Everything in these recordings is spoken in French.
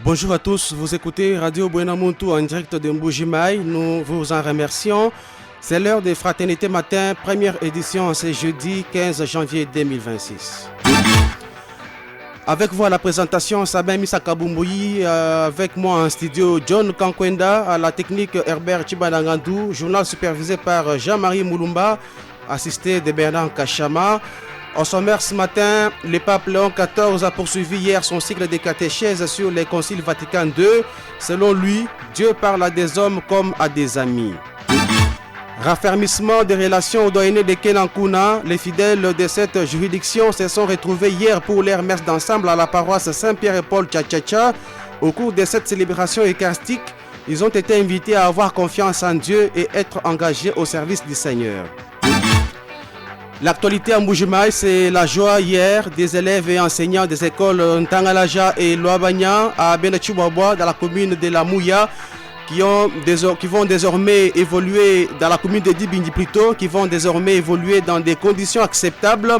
Bonjour à tous, vous écoutez Radio Buenamuntu en direct de Mbujimaï, nous vous en remercions. C'est l'heure des Fraternités Matin, première édition, c'est jeudi 15 janvier 2026. Avec vous à la présentation, Sabin Misakabumbuyi, avec moi en studio John Kankwenda, à la technique Herbert Chibanangandou, journal supervisé par Jean-Marie Moulumba, assisté de Bernard Kachama. Au sommaire ce matin, le pape Léon XIV a poursuivi hier son cycle de catéchèses sur les conciles Vatican II. Selon lui, Dieu parle à des hommes comme à des amis. Raffermissement des relations au doyenné de Kenankuna, les fidèles de cette juridiction se sont retrouvés hier pour leur messe d'ensemble à la paroisse Saint-Pierre et Paul Tchatchacha. Au cours de cette célébration eucharistique, ils ont été invités à avoir confiance en Dieu et être engagés au service du Seigneur. L'actualité à Mbujimaï, c'est la joie hier des élèves et enseignants des écoles Ntangalaja et Loabanya à Benachubabwa dans la commune de la Mouya qui vont désormais évoluer dans la commune de Dibindi plutôt, qui vont désormais évoluer dans des conditions acceptables.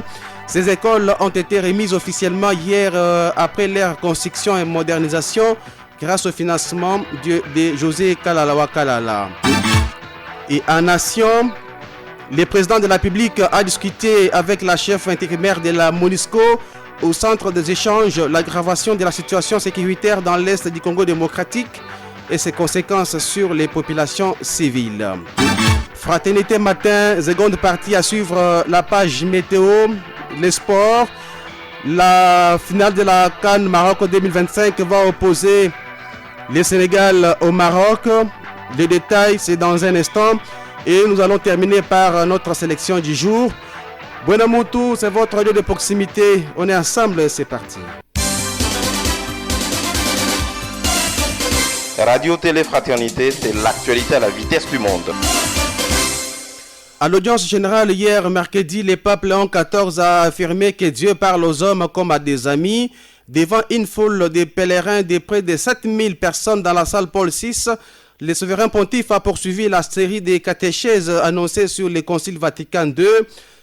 Ces écoles ont été remises officiellement hier après leur construction et modernisation grâce au financement de José Kalalawa Kalala. Et en nation, le président de la République a discuté avec la chef intérimaire de la MONUSCO au centre des échanges l'aggravation de la situation sécuritaire dans l'est du Congo démocratique et ses conséquences sur les populations civiles. Fraternité Matin, seconde partie à suivre la page météo, les sports. La finale de la CAN Maroc 2025 va opposer le Sénégal au Maroc. Les détails, c'est dans un instant. Et nous allons terminer par notre sélection du jour. Buenamuntu, c'est votre lieu de proximité. On est ensemble, c'est parti. Radio Télé Fraternité, c'est l'actualité à la vitesse du monde. À l'audience générale hier, mercredi, le pape Léon XIV a affirmé que Dieu parle aux hommes comme à des amis. Devant une foule de pèlerins de près de 7000 personnes dans la salle Paul VI, le souverain pontife a poursuivi la série des catéchèses annoncées sur le Concile Vatican II.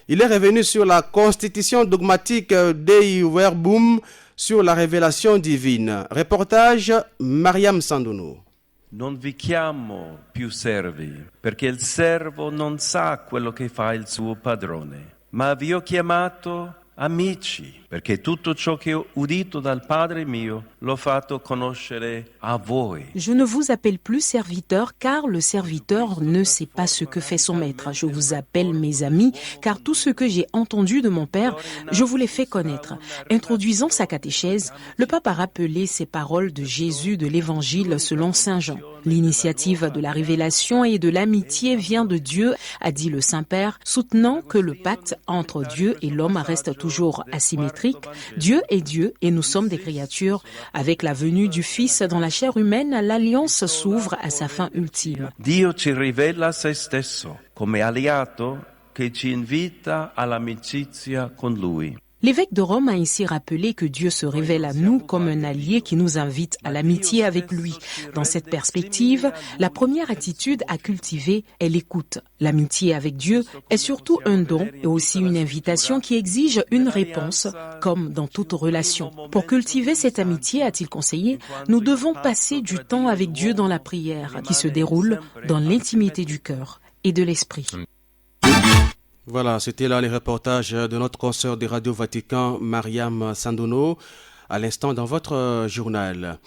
Il est revenu sur la constitution dogmatique Dei Verbum, sur la révélation divine. Reportage Mariam Sandono. Non vi chiamo più servi, perché il servo non sa quello che fa il suo padrone, ma vi ho chiamato amici, perché tutto ciò che ho udito dal Padre mio l'ho fatto conoscere a voi. Je ne vous appelle plus serviteur, car le serviteur ne sait pas ce que fait son maître. Je vous appelle mes amis, car tout ce que j'ai entendu de mon Père, je vous l'ai fait connaître. Introduisant sa catéchèse, le pape a rappelé ces paroles de Jésus de l'Évangile selon Saint Jean. L'initiative de la révélation et de l'amitié vient de Dieu, a dit le Saint-Père, soutenant que le pacte entre Dieu et l'homme reste toujours asymétrique. Dieu est Dieu et nous sommes des créatures. Avec la venue du Fils dans la chair humaine, l'alliance s'ouvre à sa fin ultime. Dio ci rivela se stesso come alleato che ci invita all'amicizia con Lui. L'évêque de Rome a ainsi rappelé que Dieu se révèle à nous comme un allié qui nous invite à l'amitié avec lui. Dans cette perspective, la première attitude à cultiver est l'écoute. L'amitié avec Dieu est surtout un don et aussi une invitation qui exige une réponse, comme dans toute relation. Pour cultiver cette amitié, a-t-il conseillé, nous devons passer du temps avec Dieu dans la prière, qui se déroule dans l'intimité du cœur et de l'esprit. Voilà, c'était là les reportages de notre consoeur de Radio Vatican, Mariam Sandono, à l'instant dans votre journal.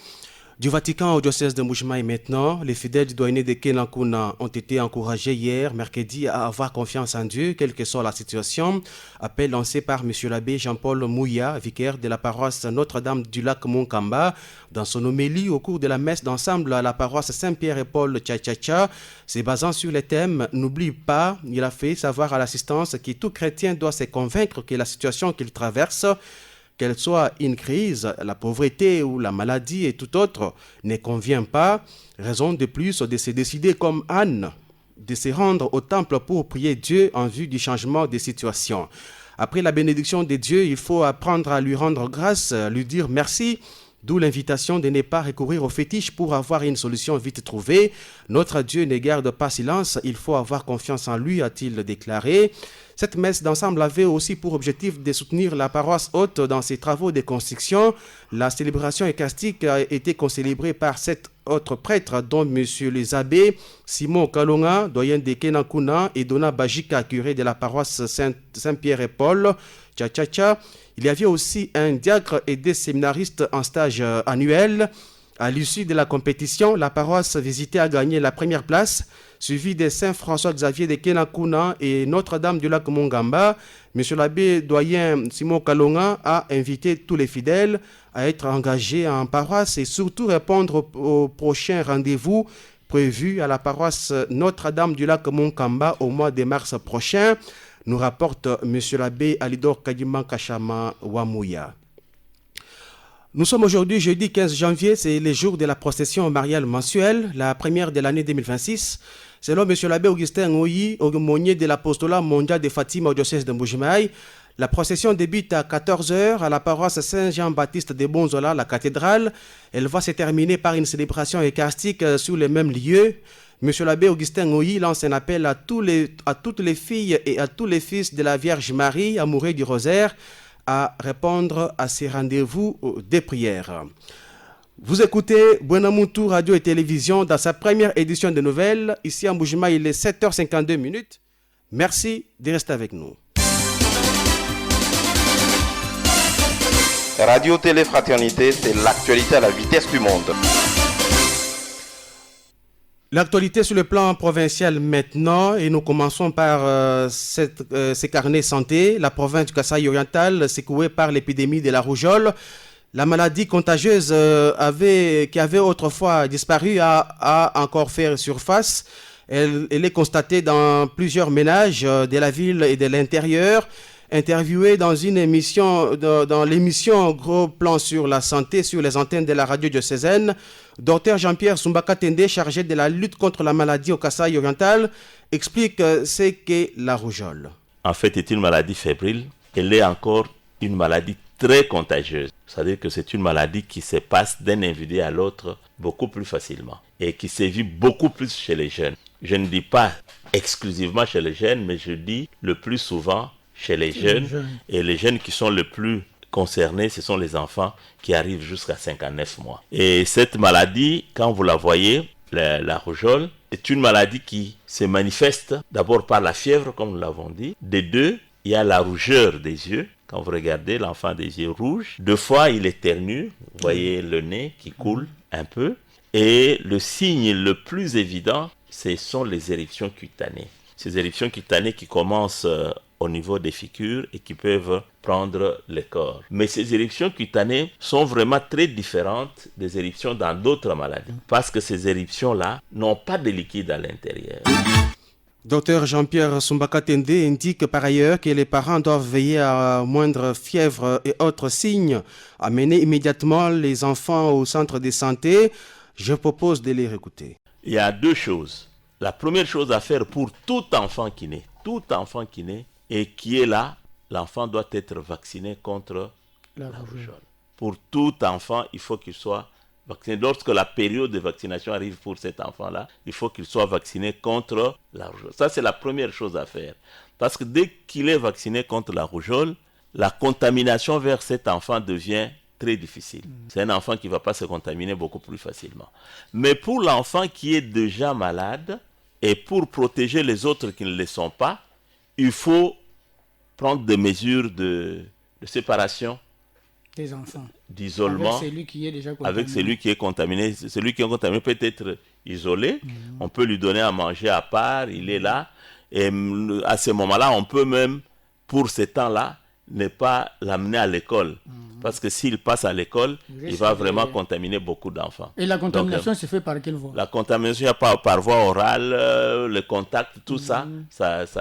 Du Vatican au diocèse de Mbujimaï maintenant, les fidèles du doyenné de Kenankuna ont été encouragés hier, mercredi, à avoir confiance en Dieu, quelle que soit la situation. Appel lancé par M. l'abbé Jean-Paul Mouya, vicaire de la paroisse Notre-Dame du Lac Monkamba, dans son homélie au cours de la messe d'ensemble à la paroisse Saint-Pierre et Paul Tchatchacha, se basant sur les thèmes « N'oublie pas », il a fait savoir à l'assistance que tout chrétien doit se convaincre que la situation qu'il traverse, qu'elle soit une crise, la pauvreté ou la maladie et tout autre, ne convient pas. Raison de plus de se décider comme Anne, de se rendre au temple pour prier Dieu en vue du changement des situations. Après la bénédiction de Dieu, il faut apprendre à lui rendre grâce, lui dire merci, d'où l'invitation de ne pas recourir aux fétiches pour avoir une solution vite trouvée. Notre Dieu ne garde pas silence, il faut avoir confiance en lui, a-t-il déclaré. Cette messe d'ensemble avait aussi pour objectif de soutenir la paroisse haute dans ses travaux de construction. La célébration eucharistique a été concélébrée par 7 autres prêtres, dont M. les abbés Simon Kalonga, doyen de Kenankuna, et Dona Bajika, curé de la paroisse Saint-Pierre et Paul, Tcha-Tcha-Tcha. Il y avait aussi un diacre et des séminaristes en stage annuel. À l'issue de la compétition, la paroisse visitée a gagné la première place, suivie de Saint-François-Xavier de Kenankuna et Notre-Dame du lac Mongamba. Monsieur l'abbé doyen Simon Kalonga a invité tous les fidèles à être engagés en paroisse et surtout répondre au prochain rendez-vous prévu à la paroisse Notre-Dame du lac Mongamba au mois de mars prochain, nous rapporte monsieur l'abbé Alidor Kadima Kachama Wamouya. Nous sommes aujourd'hui jeudi 15 janvier, c'est le jour de la procession mariale mensuelle, la première de l'année 2026. Selon M. l'abbé Augustin Ngoyi, aumônier de l'apostolat mondial de Fatima au diocèse de Mbujimaï, la procession débute à 14h à la paroisse Saint-Jean-Baptiste de Bonzola, la cathédrale. Elle va se terminer par une célébration eucharistique sur les mêmes lieux. M. l'abbé Augustin Ngoyi lance un appel à toutes les filles et à tous les fils de la Vierge Marie, amoureux du rosaire, à répondre à ces rendez-vous des prières. Vous écoutez Buenamutu Radio et Télévision dans sa première édition de nouvelles. Ici à Mbujimaï, il est 7h52. Merci de rester avec nous. Radio Télé Fraternité, c'est l'actualité à la vitesse du monde. L'actualité sur le plan provincial maintenant, et nous commençons par ces carnets santé. La province du Kasaï oriental, secouée par l'épidémie de la rougeole. La maladie contagieuse qui avait autrefois disparu a encore fait surface. Elle est constatée dans plusieurs ménages de la ville et de l'intérieur. Interviewé dans une émission, dans l'émission Gros Plan sur la santé sur les antennes de la radio diocésaine, Dr Jean-Pierre Sumbaka Tende, chargé de la lutte contre la maladie au Kasaï oriental, explique ce qu'est la rougeole. En fait, c'est une maladie fébrile. Elle est encore une maladie très contagieuse. C'est-à-dire que c'est une maladie qui se passe d'un individu à l'autre beaucoup plus facilement et qui sévit beaucoup plus chez les jeunes. Je ne dis pas exclusivement chez les jeunes, mais je dis le plus souvent chez les jeunes. Et les jeunes qui sont le plus concernés, ce sont les enfants qui arrivent jusqu'à 59 mois. Et cette maladie, quand vous la voyez, la rougeole, c'est une maladie qui se manifeste d'abord par la fièvre, comme nous l'avons dit. De deux, il y a la rougeur des yeux. Quand vous regardez l'enfant des yeux rouges, deux fois il éternue, vous voyez le nez qui coule un peu. Et le signe le plus évident, ce sont les éruptions cutanées. Ces éruptions cutanées qui commencent au niveau des figures et qui peuvent prendre le corps. Mais ces éruptions cutanées sont vraiment très différentes des éruptions dans d'autres maladies, parce que ces éruptions-là n'ont pas de liquide à l'intérieur. Dr Jean-Pierre Sumbaka Tende indique par ailleurs que les parents doivent veiller à moindre fièvre et autres signes, amener immédiatement les enfants au centre de santé. Je propose de les réécouter. Il y a deux choses. La première chose à faire pour tout enfant qui naît et qui est là, l'enfant doit être vacciné contre la rougeole. Pour tout enfant, il faut qu'il soit vacciné. Lorsque la période de vaccination arrive pour cet enfant-là, il faut qu'il soit vacciné contre la rougeole. Ça, c'est la première chose à faire. Parce que dès qu'il est vacciné contre la rougeole, la contamination vers cet enfant devient très difficile. C'est un enfant qui ne va pas se contaminer beaucoup plus facilement. Mais pour l'enfant qui est déjà malade, et pour protéger les autres qui ne le sont pas, il faut prendre des mesures de séparation des enfants, d'isolement avec celui qui est déjà contaminé. Avec celui qui est contaminé. Celui qui est contaminé peut être isolé. On peut lui donner à manger à part, il est là. Et à ce moment-là, on peut même, pour ce temps-là, ne pas l'amener à l'école. Parce que s'il passe à l'école, il va vraiment contaminer beaucoup d'enfants. Et la contamination se fait par quelle voie? La contamination par voie orale, le contact, tout ça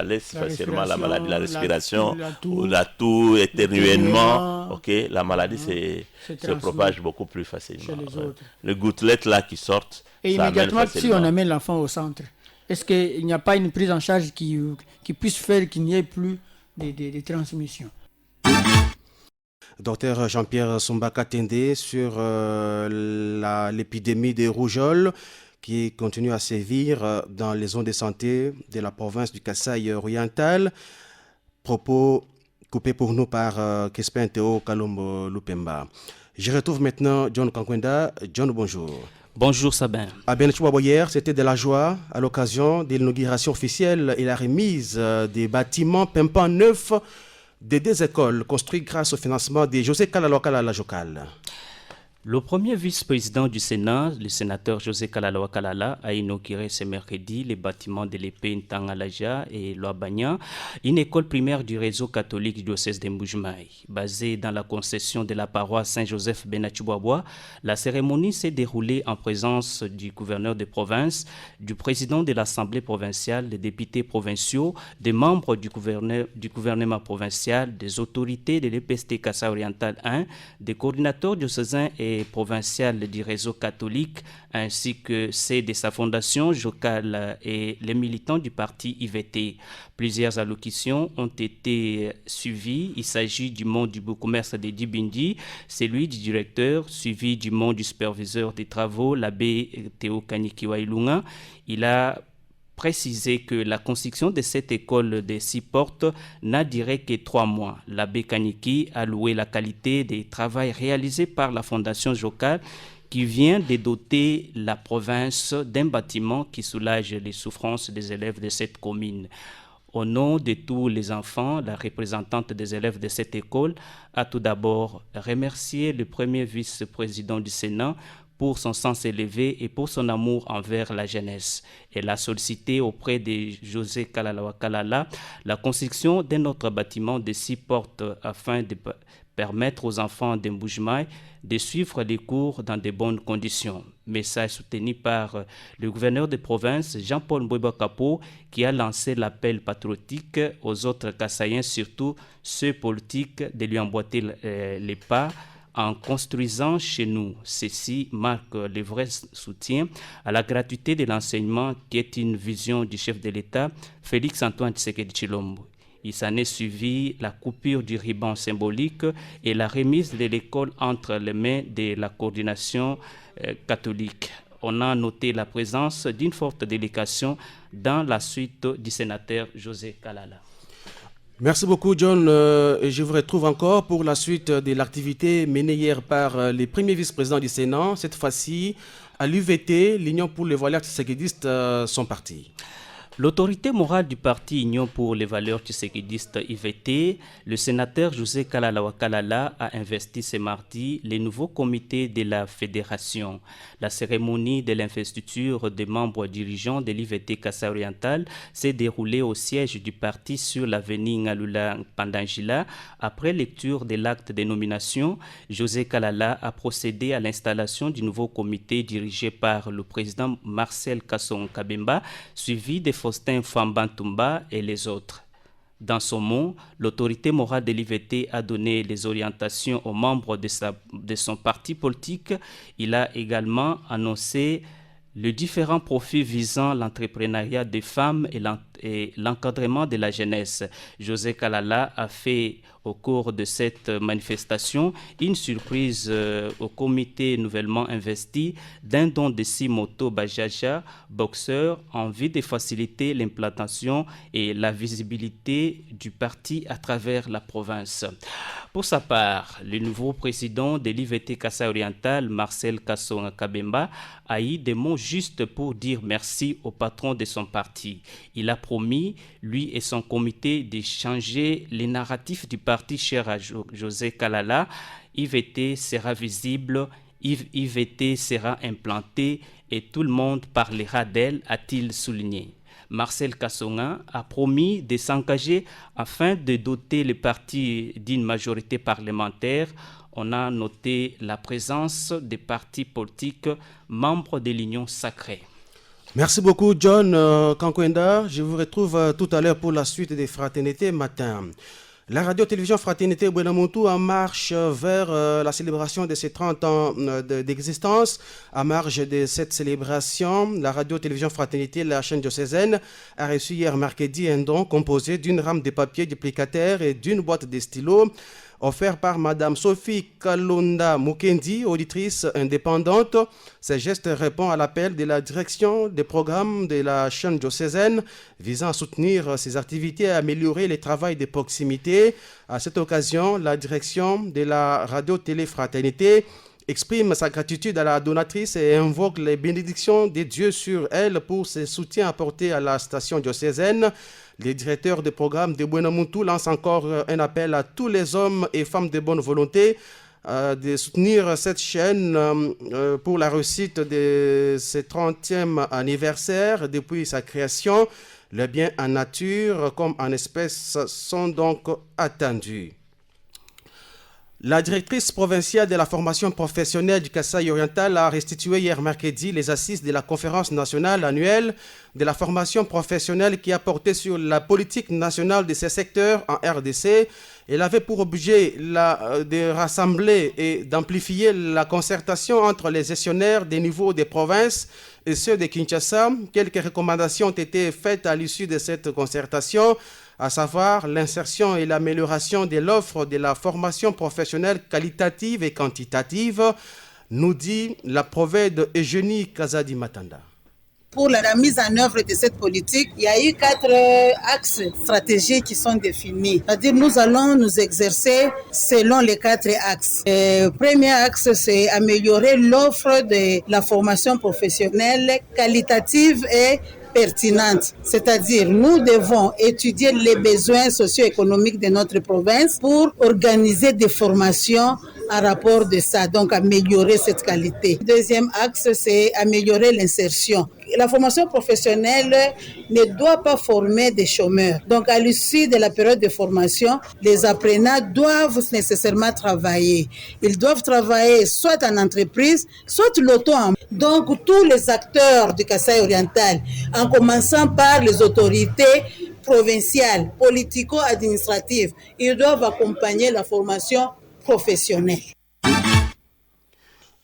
laisse facilement la maladie, la respiration, la toux, éternuement. Ok, la maladie se propage beaucoup plus facilement. Les gouttelettes là qui sortent. Et immédiatement, si on amène l'enfant au centre, est-ce qu'il n'y a pas une prise en charge qui puisse faire qu'il n'y ait plus de transmission? Docteur Jean-Pierre Sumbaka Tende sur l'épidémie de rougeole qui continue à sévir dans les zones de santé de la province du Kasaï oriental. Propos coupés pour nous par Kespin Théo Kalombo Lupemba. Je retrouve maintenant John Kankwenda. John, bonjour. Bonjour Sabin. À Benachouabo hier, c'était de la joie à l'occasion de l'inauguration officielle et la remise des bâtiments pimpants neufs des 2 écoles construites grâce au financement de José Kalalawa Kalala Jocal. Le premier vice-président du Sénat, le sénateur José Kalalawa Kalala, a inauguré ce mercredi les bâtiments de l'épée Ntangalaja et Loabanya, une école primaire du réseau catholique du diocèse de Mbujimaï. Basée dans la concession de la paroisse Saint-Joseph Benachouabo, la cérémonie s'est déroulée en présence du gouverneur de province, du président de l'Assemblée provinciale, des députés provinciaux, des membres du gouvernement provincial, des autorités de l'EPST Kassa Oriental 1, des coordinateurs diocésains et provincial du réseau catholique, ainsi que ceux de sa fondation Jocal et les militants du parti IVT. Plusieurs allocutions ont été suivies. Il s'agit du mot du commerce de Dibindi, celui du directeur, suivi du mot du superviseur des travaux, l'abbé Théo Kanikiwailunga. Il a précisé que la construction de cette école de 6 portes n'a duré que 3 mois. L'abbé Kaniki a loué la qualité des travaux réalisés par la Fondation Jocal qui vient de doter la province d'un bâtiment qui soulage les souffrances des élèves de cette commune. Au nom de tous les enfants, la représentante des élèves de cette école a tout d'abord remercié le premier vice-président du Sénat pour son sens élevé et pour son amour envers la jeunesse. Elle a sollicité auprès de José Kalalawa Kalala la construction d'un autre bâtiment de 6 portes afin de permettre aux enfants d'Mbujimaï de suivre les cours dans de bonnes conditions. Message soutenu par le gouverneur de province, Jean-Paul Mbouba Kapo, qui a lancé l'appel patriotique aux autres Kassaïens, surtout ceux politiques, de lui emboîter les pas en construisant chez nous. Ceci marque le vrai soutien à la gratuité de l'enseignement qui est une vision du chef de l'État, Félix-Antoine Tshisekedi Tshilombo. Il s'en est suivi la coupure du ruban symbolique et la remise de l'école entre les mains de la coordination catholique. On a noté la présence d'une forte délégation dans la suite du sénateur José Kalala. Merci beaucoup, John. Je vous retrouve encore pour la suite de l'activité menée hier par les premiers vice-présidents du Sénat. Cette fois-ci, à l'UVT, l'Union pour les valeurs tshisekidistes sont partis. L'autorité morale du parti Union pour les valeurs tshisekidistes IVT, le sénateur José Kalalawa Kalala a investi ce mardi les nouveaux comités de la fédération. La cérémonie de l'investiture des membres dirigeants de l'IVT Kassa Oriental s'est déroulée au siège du parti sur l'avenue Ngalula Pandangila. Après lecture de l'acte de nomination, José Kalala a procédé à l'installation du nouveau comité dirigé par le président Marcel Kasson Kabemba, suivi de Faustin Fambantumba et les autres. Dans son mot, l'autorité morale de l'IVT a donné les orientations aux membres de son parti politique. Il a également annoncé les différents profils visant l'entrepreneuriat des femmes et l'encadrement de la jeunesse. José Kalala a fait au cours de cette manifestation une surprise au comité nouvellement investi d'un don de 6 motos Bajaja boxeurs en vue de faciliter l'implantation et la visibilité du parti à travers la province. Pour sa part, le nouveau président de l'IVT Kassa Oriental, Marcel Kasson Kabemba, a eu des mots justes pour dire merci au patron de son parti. Il a promis, lui et son comité, de changer les narratifs du parti cher à José Kalala. IVT sera visible, IVT sera implanté et tout le monde parlera d'elle, a-t-il souligné. Marcel Kassonga a promis de s'engager afin de doter le parti d'une majorité parlementaire. On a noté la présence des partis politiques membres de l'Union sacrée. Merci beaucoup, John Kankwenda. Je vous retrouve tout à l'heure pour la suite des fraternités matin. La radio-télévision Fraternité Buenamontu en marche vers la célébration de ses 30 ans d'existence. À marge de cette célébration, la radio-télévision Fraternité, la chaîne diocésaine, a reçu hier mercredi un don composé d'une rame de papier duplicataire et d'une boîte de stylos. offert par Madame Sophie Kalonda Mukendi, auditrice indépendante. Ce geste répond à l'appel de la direction des programmes de la chaîne diocésaine visant à soutenir ses activités et à améliorer le travail de proximité. À cette occasion, la direction de la radio-télé Fraternité exprime sa gratitude à la donatrice et invoque les bénédictions de Dieu sur elle pour ses soutiens apportés à la station diocésaine. Les directeurs de programme de Buenamuntu lancent encore un appel à tous les hommes et femmes de bonne volonté de soutenir cette chaîne pour la réussite de ce 30e anniversaire depuis sa création. Les biens en nature comme en espèces sont donc attendus. La directrice provinciale de la formation professionnelle du Kasaï oriental a restitué hier mercredi les assises de la conférence nationale annuelle de la formation professionnelle qui a porté sur la politique nationale de ces secteurs en RDC. Elle avait pour objet de rassembler et d'amplifier la concertation entre les gestionnaires des niveaux des provinces et ceux de Kinshasa. Quelques recommandations ont été faites à l'issue de cette concertation, à savoir l'insertion et l'amélioration de l'offre de la formation professionnelle qualitative et quantitative, nous dit la prophète Eugénie Kazadi Matanda. Pour la mise en œuvre de cette politique, il y a eu 4 axes stratégiques qui sont définis. C'est-à-dire nous allons nous exercer selon les 4 axes. Le premier axe, c'est améliorer l'offre de la formation professionnelle qualitative et pertinente. C'est-à-dire, nous devons étudier les besoins socio-économiques de notre province pour organiser des formations en rapport de ça, donc améliorer cette qualité. Deuxième axe, c'est améliorer l'insertion. La formation professionnelle ne doit pas former des chômeurs. Donc, à l'issue de la période de formation, les apprenants doivent nécessairement travailler. Ils doivent travailler soit en entreprise, soit l'auto-emploi. Donc, tous les acteurs du Kasaï oriental, en commençant par les autorités provinciales, politico-administratives, ils doivent accompagner la formation professionnelle.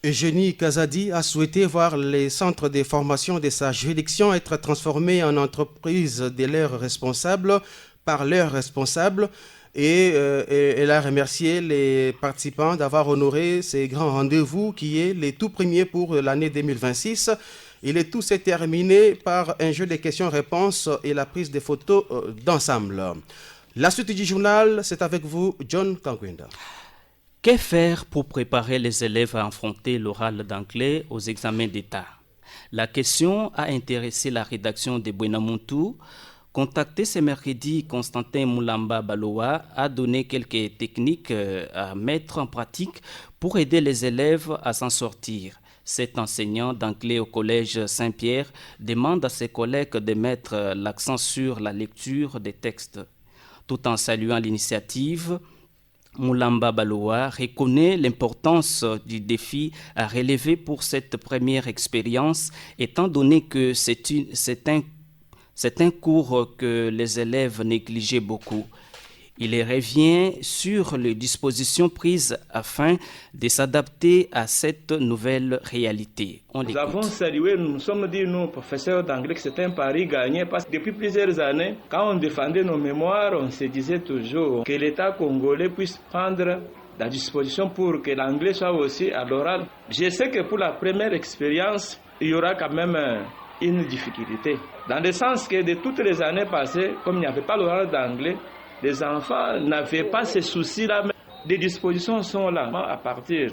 Eugénie Kazadi a souhaité voir les centres de formation de sa juridiction être transformés en entreprises de leurs responsables par leurs responsables et elle a remercié les participants d'avoir honoré ces grands rendez-vous qui est le tout premier pour l'année 2026. Et le tout s'est terminé par un jeu de questions-réponses et la prise de photos d'ensemble. La suite du journal, c'est avec vous, John Kangwenda. Que faire pour préparer les élèves à affronter l'oral d'anglais aux examens d'État? La question a intéressé la rédaction de Buenamuntu. Contacté ce mercredi, Constantin Mulamba Baloa a donné quelques techniques à mettre en pratique pour aider les élèves à s'en sortir. Cet enseignant d'anglais au collège Saint-Pierre demande à ses collègues de mettre l'accent sur la lecture des textes. Tout en saluant l'initiative, Mulamba Baloa reconnaît l'importance du défi à relever pour cette première expérience, étant donné que c'est un cours que les élèves négligeaient beaucoup. Il revient sur les dispositions prises afin de s'adapter à cette nouvelle réalité. Nous avons salué, nous nous sommes dit, nous, professeurs d'anglais, que c'était un pari gagné parce que depuis plusieurs années, quand on défendait nos mémoires, on se disait toujours que l'État congolais puisse prendre la disposition pour que l'anglais soit aussi à l'oral. Je sais que pour la première expérience, il y aura quand même une difficulté. Dans le sens que de toutes les années passées, comme il n'y avait pas l'oral d'anglais, les enfants n'avaient pas ces soucis-là. Des dispositions sont là. À partir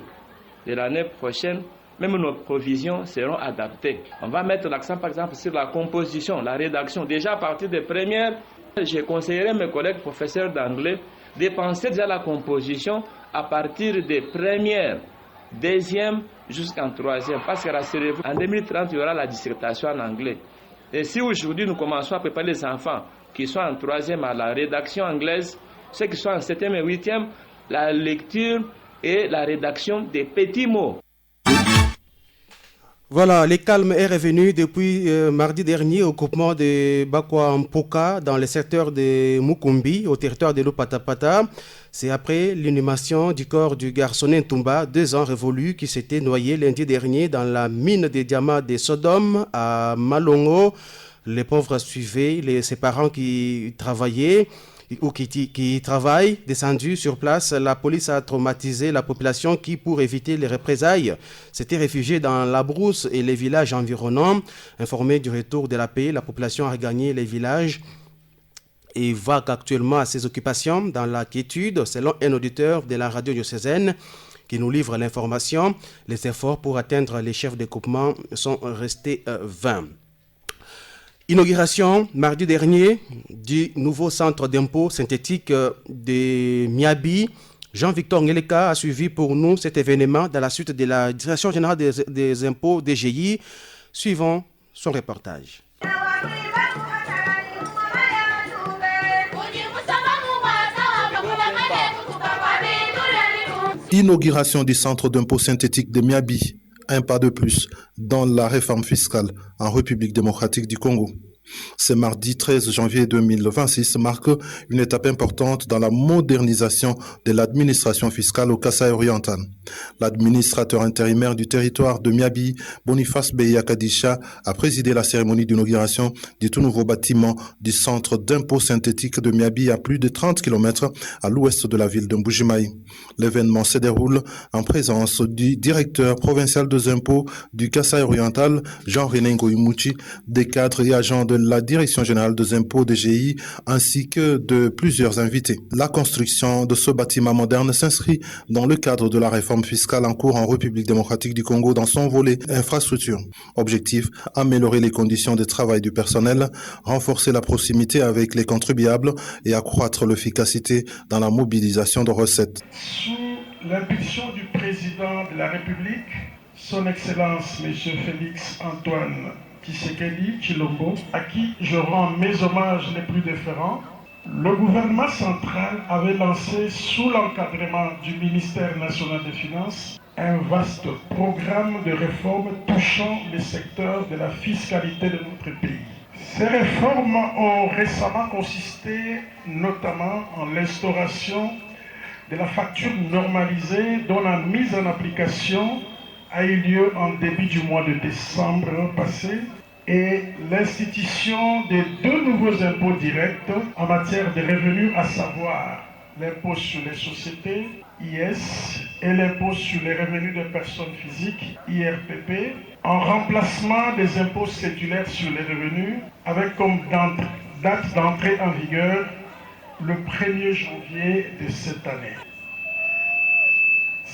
de l'année prochaine, même nos provisions seront adaptées. On va mettre l'accent, par exemple, sur la composition, la rédaction. Déjà, à partir des premières, je conseillerais mes collègues professeurs d'anglais de penser déjà la composition à partir des premières, deuxième jusqu'en troisième. Parce qu'en 2030, il y aura la dissertation en anglais. Et si aujourd'hui, nous commençons à préparer les enfants qui sont en troisième à la rédaction anglaise, ceux qui sont en septième et huitième, la lecture et la rédaction des petits mots. Voilà, le calme est revenu depuis mardi dernier au groupement de Bakwa-Mpoka dans le secteur de Mukumbi, au territoire de l'Opatapata. C'est après l'inhumation du corps du garçon Ntumba, 2 ans révolu, qui s'était noyé lundi dernier dans la mine des diamants de Sodome à Malongo. Les pauvres suivaient ses parents qui travaillaient. qui travaillent. Descendus sur place, la police a traumatisé la population qui, pour éviter les représailles, s'était réfugiée dans la brousse et les villages environnants. Informée du retour de la paix, la population a regagné les villages et vague actuellement à ses occupations dans la quiétude, selon un auditeur de la radio diocésaine qui nous livre l'information. Les efforts pour atteindre les chefs de groupement sont restés vains. Inauguration mardi dernier du nouveau centre d'impôt synthétique de Miabi. Jean-Victor Ngeleka a suivi pour nous cet événement dans la suite de la Direction générale des impôts DGI. Suivons son reportage. Inauguration du centre d'impôt synthétique de Miabi, un pas de plus dans la réforme fiscale en République démocratique du Congo. Ce mardi 13 janvier 2026 marque une étape importante dans la modernisation de l'administration fiscale au Kasaï oriental. L'administrateur intérimaire du territoire de Miabi, Boniface Beya Kadisha, a présidé la cérémonie d'inauguration du tout nouveau bâtiment du centre d'impôt synthétique de Miabi à plus de 30 km à l'ouest de la ville de Mbujimaï. L'événement se déroule en présence du directeur provincial des impôts du Kasaï oriental, Jean-René Ngoïmouchi, des cadres et agents de la Direction générale des impôts DGI ainsi que de plusieurs invités. La construction de ce bâtiment moderne s'inscrit dans le cadre de la réforme fiscale en cours en République démocratique du Congo dans son volet infrastructure. Objectif, améliorer les conditions de travail du personnel, renforcer la proximité avec les contribuables et accroître l'efficacité dans la mobilisation de recettes. Sous l'impulsion du président de la République, son Excellence M. Félix Antoine Tshisekedi Tshilombo, à qui je rends mes hommages les plus déférents, le gouvernement central avait lancé, sous l'encadrement du ministère national des Finances, un vaste programme de réformes touchant les secteurs de la fiscalité de notre pays. Ces réformes ont récemment consisté notamment en l'instauration de la facture normalisée dont la mise en application a eu lieu en début du mois de décembre passé et l'institution de deux nouveaux impôts directs en matière de revenus, à savoir l'impôt sur les sociétés, IS, et l'impôt sur les revenus des personnes physiques, IRPP, en remplacement des impôts cédulaires sur les revenus, avec comme date d'entrée en vigueur le 1er janvier de cette année.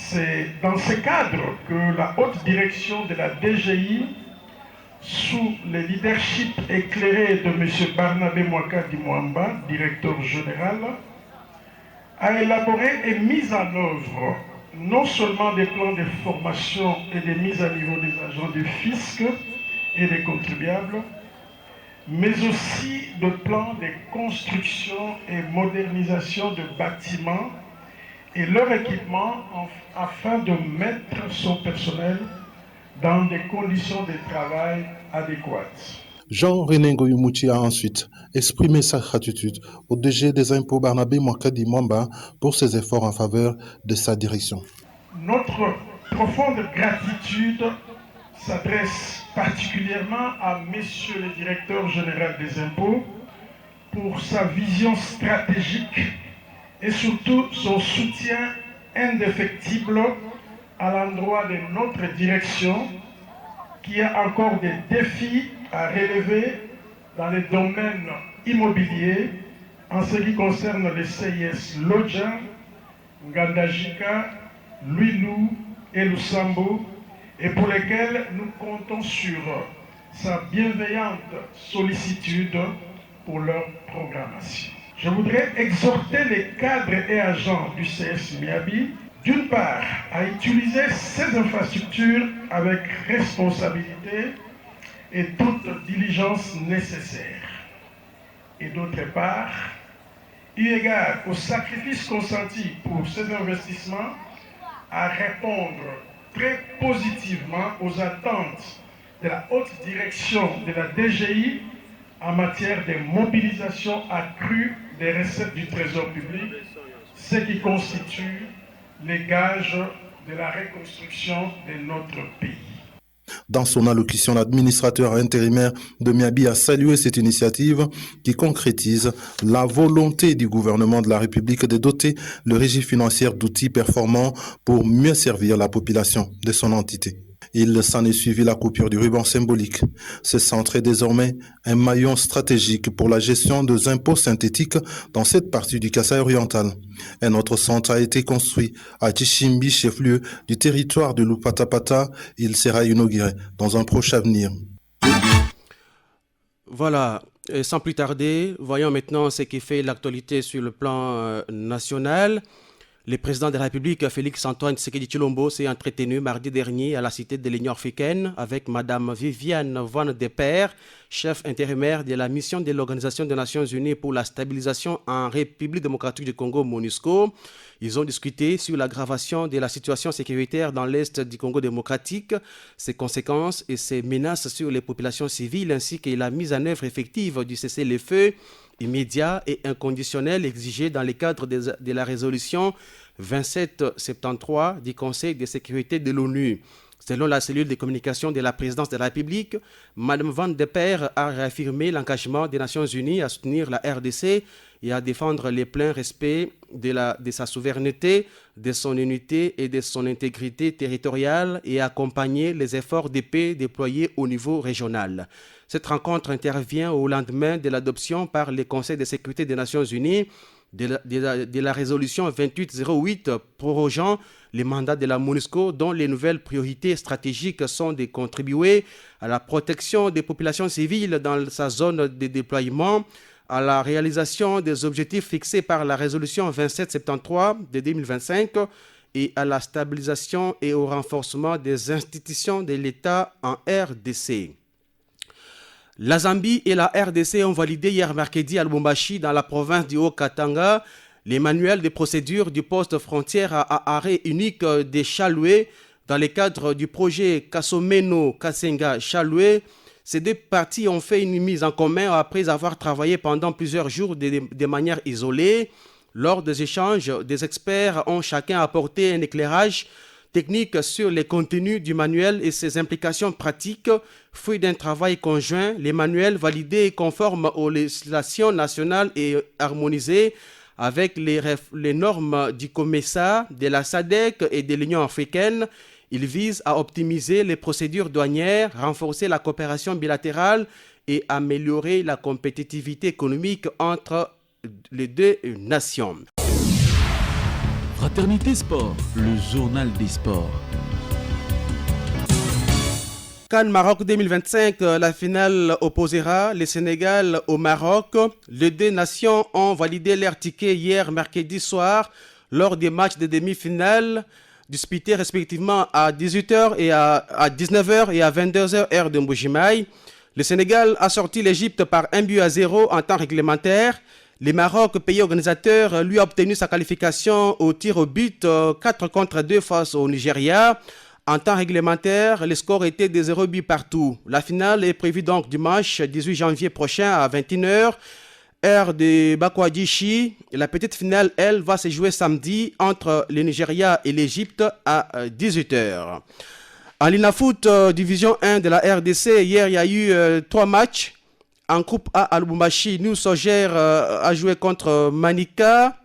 C'est dans ce cadre que la haute direction de la DGI, sous le leadership éclairé de M. Barnabé Mwakadi Mwamba, directeur général, a élaboré et mis en œuvre non seulement des plans de formation et de mise à niveau des agents du fisc et des contribuables, mais aussi de plans de construction et modernisation de bâtiments et leur équipement afin de mettre son personnel dans des conditions de travail adéquates. Jean-René Ngoïmouchi a ensuite exprimé sa gratitude au DG des impôts Barnabé Mwakadi Mwamba pour ses efforts en faveur de sa direction. Notre profonde gratitude s'adresse particulièrement à Monsieur le Directeur général des impôts pour sa vision stratégique et surtout son soutien indéfectible à l'endroit de notre direction qui a encore des défis à relever dans les domaines immobiliers en ce qui concerne les CIS Lodja, Ngandajika, Luilou et Lusambo et pour lesquels nous comptons sur sa bienveillante sollicitude pour leur programmation. Je voudrais exhorter les cadres et agents du CS Miabi, d'une part, à utiliser ces infrastructures avec responsabilité et toute diligence nécessaire. Et d'autre part, eu égard aux sacrifices consentis pour ces investissements, à répondre très positivement aux attentes de la haute direction de la DGI en matière de mobilisation accrue des recettes du Trésor public, ce qui constitue les gages de la reconstruction de notre pays. Dans son allocution, l'administrateur intérimaire de Miabi a salué cette initiative qui concrétise la volonté du gouvernement de la République de doter le régime financier d'outils performants pour mieux servir la population de son entité. Il s'en est suivi la coupure du ruban symbolique. Ce centre est désormais un maillon stratégique pour la gestion des impôts synthétiques dans cette partie du Kasaï oriental. Un autre centre a été construit à Tchimbi, chef-lieu du territoire de Lupatapata. Il sera inauguré dans un proche avenir. Voilà, et sans plus tarder, voyons maintenant ce qui fait l'actualité sur le plan national. Le président de la République, Félix-Antoine Tshisekedi Tshilombo, s'est entretenu mardi dernier à la Cité de l'Union africaine avec Mme Viviane Van de Per, chef intérimaire de la mission de l'Organisation des Nations Unies pour la stabilisation en République démocratique du Congo, MONUSCO. Ils ont discuté sur l'aggravation de la situation sécuritaire dans l'Est du Congo démocratique, ses conséquences et ses menaces sur les populations civiles, ainsi que la mise en œuvre effective du cessez-le-feu immédiat et inconditionnel exigé dans le cadre de la résolution 2773 du Conseil de sécurité de l'ONU. Selon la cellule de communication de la présidence de la République, Mme Van de Per a réaffirmé l'engagement des Nations Unies à soutenir la RDC et à défendre le plein respect de sa souveraineté, de son unité et de son intégrité territoriale et à accompagner les efforts de paix déployés au niveau régional. Cette rencontre intervient au lendemain de l'adoption par le Conseil de sécurité des Nations Unies de la résolution 2808 prorogeant les mandats de la MONUSCO, dont les nouvelles priorités stratégiques sont de contribuer à la protection des populations civiles dans sa zone de déploiement, à la réalisation des objectifs fixés par la résolution 2773 de 2025 et à la stabilisation et au renforcement des institutions de l'État en RDC. La Zambie et la RDC ont validé hier mercredi à Lubumbashi, dans la province du Haut-Katanga, les manuels de procédure du poste frontière à arrêt unique des Chaloué dans le cadre du projet Kasomeno-Kasenga-Chaloué. Ces deux parties ont fait une mise en commun après avoir travaillé pendant plusieurs jours de manière isolée. Lors des échanges, des experts ont chacun apporté un éclairage technique sur les contenus du manuel et ses implications pratiques. Fruit d'un travail conjoint, les manuels validés et conformes aux législations nationales et harmonisés avec les normes du COMESA, de la SADC et de l'Union africaine. Ils visent à optimiser les procédures douanières, renforcer la coopération bilatérale et améliorer la compétitivité économique entre les deux nations. Fraternité Sport, le journal des sports. CAN Maroc 2025, la finale opposera le Sénégal au Maroc. Les deux nations ont validé leur ticket hier mercredi soir lors des matchs de demi-finale disputés respectivement à 18h et à 19h et à 22h heure de Mbujimaï. Le Sénégal a sorti l'Égypte par 1-0 en temps réglementaire. Le Maroc, pays organisateur, lui a obtenu sa qualification au tir au but 4-2 face au Nigeria. En temps réglementaire, le score était de 0 buts partout. La finale est prévue donc dimanche 18 janvier prochain à 21h, heure de Bakouadjichi. La petite finale, elle, va se jouer samedi entre le Nigeria et l'Égypte à 18h. En Linafoot, division 1 de la RDC, hier il y a eu 3 matchs. En groupe A à Lubumbashi, New Sogère a joué contre Manika.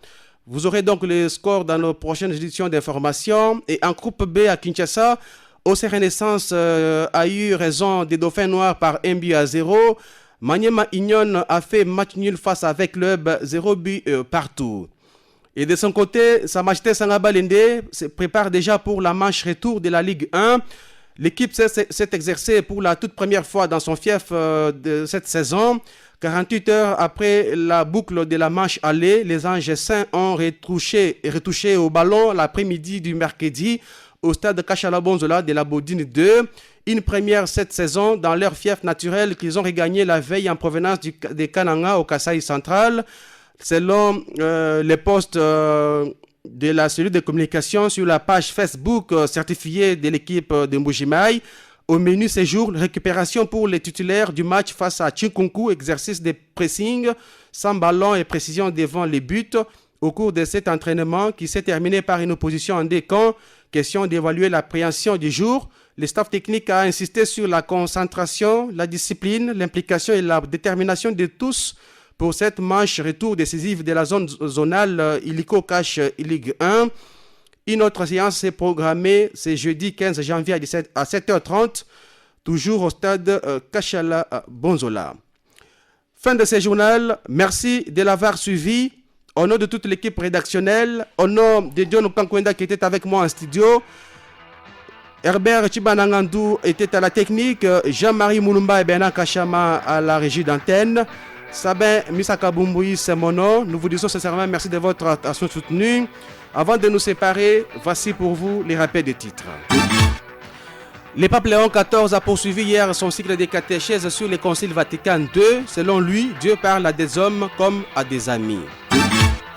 Vous aurez donc les scores dans nos prochaines éditions d'information. Et en groupe B à Kinshasa, OC Renaissance a eu raison des Dauphins Noirs par 1-0. Maniema Union a fait match nul face avec Club 0 but partout. Et de son côté, Sa Majesté Sangaba Lende se prépare déjà pour la manche retour de la Ligue 1. L'équipe s'est exercée pour la toute première fois dans son fief de cette saison. 48 heures après la boucle de la manche aller, les Anges Saints ont retouché au ballon l'après-midi du mercredi au stade Kachala-Bonzola de la Bodine 2. Une première cette saison dans leur fief naturel qu'ils ont regagné la veille en provenance de Kananga au Kasaï central. Selon les postes de la cellule de communication sur la page Facebook certifiée de l'équipe de Mbujimaï, au menu séjour, récupération pour les titulaires du match face à Chinkunku, exercice de pressing, sans ballon et précision devant les buts. Au cours de cet entraînement qui s'est terminé par une opposition en deux camps, question d'évaluer l'appréhension du jour, le staff technique a insisté sur la concentration, la discipline, l'implication et la détermination de tous pour cette manche retour décisive de la zone zonale Illico Cash Ligue 1. Une autre séance est programmée ce jeudi 15 janvier à 7h30, toujours au stade Kachala Bonzola. Fin de ce journal. Merci de l'avoir suivi. Au nom de toute l'équipe rédactionnelle, au nom de John Okankwenda qui était avec moi en studio, Herbert Chibanangandou était à la technique, Jean-Marie Moulumba et Bernard Kachama à la régie d'antenne, Sabin Misakabumboui, c'est mon nom. Nous vous disons sincèrement merci de votre attention soutenue. Avant de nous séparer, voici pour vous les rappels des titres. Le pape Léon XIV a poursuivi hier son cycle de catéchèses sur le Concile Vatican II. Selon lui, Dieu parle à des hommes comme à des amis.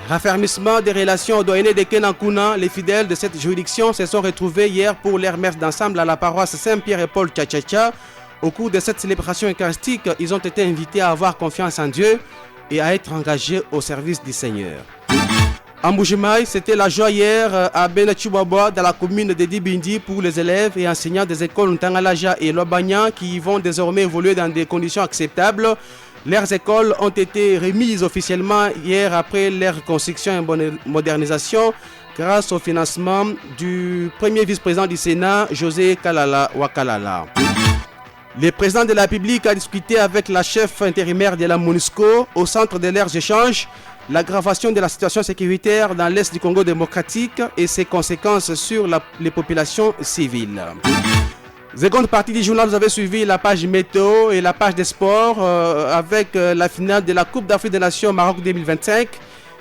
Raffermissement des relations au doyenné de Kenankuna, les fidèles de cette juridiction se sont retrouvés hier pour leur messe d'ensemble à la paroisse Saint-Pierre et Paul Tchatchacha. Au cours de cette célébration eucharistique, ils ont été invités à avoir confiance en Dieu et à être engagés au service du Seigneur. En Mbujimaï, c'était la joie hier à Benachibabwa dans la commune de Dibindi pour les élèves et enseignants des écoles Ntangalaja et Lobanya qui vont désormais évoluer dans des conditions acceptables. Leurs écoles ont été remises officiellement hier après leur construction et modernisation grâce au financement du premier vice-président du Sénat, José Kalala Wakalala. Le président de la République a discuté avec la chef intérimaire de la MONUSCO au centre de leurs échanges l'aggravation de la situation sécuritaire dans l'Est du Congo démocratique et ses conséquences sur les populations civiles. Seconde partie du journal, vous avez suivi la page météo et la page des sports avec la finale de la Coupe d'Afrique des Nations Maroc 2025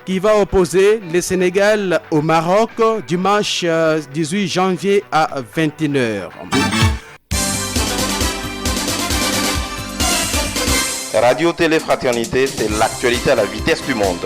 qui va opposer le Sénégal au Maroc dimanche 18 janvier à 21h. Radio Télé Fraternité, c'est l'actualité à la vitesse du monde.